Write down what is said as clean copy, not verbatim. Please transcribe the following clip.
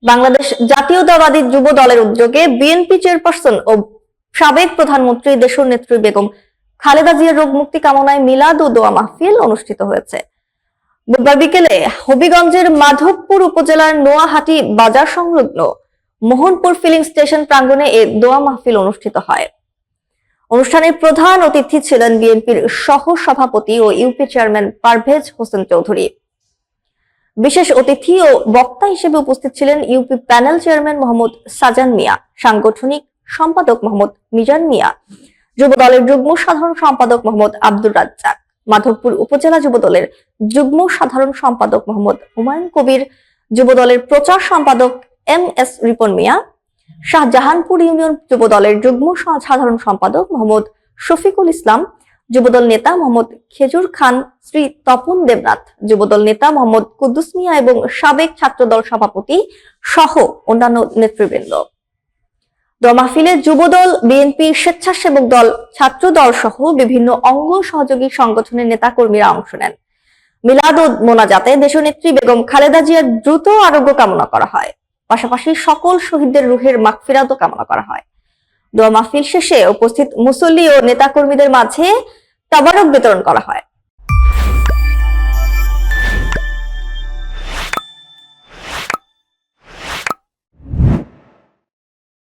বাংলাদেশ জাতীয়তাবাদী যুব দলের উদ্যোগে বিএনপি চেয়ারপারসন ও সাবেক প্রধানমন্ত্রী দেশনেত্রী বেগম খালেদা জিয়ার রোগ মুক্তি কামনায় মিলাদ ও দোয়া মাহফিল অনুষ্ঠিত হয়েছে। বুধবার বিকেলে হবিগঞ্জের মাধবপুর উপজেলার নোয়াহাটি বাজার সংলগ্ন মোহনপুর ফিলিং স্টেশন প্রাঙ্গণে এ দোয়া মাহফিল অনুষ্ঠিত হয়। অনুষ্ঠানের প্রধান অতিথি ছিলেন বিএনপির সহ সভাপতি ও ইউপি চেয়ারম্যান পারভেজ হোসেন চৌধুরী। বিশেষ অতিথি ও বক্তা হিসেবে উপস্থিত ছিলেন ইউপি প্যানেল চেয়ারম্যান মোহাম্মদ সাজান মিয়া, সাংগঠনিক সম্পাদক মোহাম্মদ মিজান মিয়া, যুব দলের যুগ্ম সাধারণ সম্পাদক মোহাম্মদ আব্দুর রাজ্জাক, মাধবপুর উপজেলা যুব দলের যুগ্ম সাধারণ সম্পাদক মোহাম্মদ হুমায়ুন কবির, যুব দলের প্রচার সম্পাদক MS রিপন মিয়া, শাহজাহানপুর ইউনিয়ন যুব দলের যুগ্ম সাধারণ সম্পাদক মোহাম্মদ শফিকুল ইসলাম, যুবদল নেতা মোহাম্মদ খেজুর খান, শ্রী তপন দেবনাথ, যুবদল নেতা মোহাম্মদ কুদ্দুস মিয়া এবং সাবেক ছাত্রদল সভাপতি সহ অন্যান্য নেতৃবৃন্দ। দোয়া মাহফিলে যুবদল, বিএনপি, স্বেচ্ছাসেবক দল, ছাত্র দল সহ বিভিন্ন অঙ্গ সহযোগী সংগঠনের নেতা কর্মীরা অংশ নেন। মিলাদ ও মোনাজাতে দেশনেত্রী বেগম খালেদা জিয়ার দ্রুত আরোগ্য কামনা করা হয়, পাশাপাশি সকল শহীদদের রুহের মাগফিরাতও কামনা করা হয়। দোয়া মাহফিল শেষে উপস্থিত মুসল্লি ও নেতাকর্মীদের মাঝে তাবারক বিতরণ করা হয়।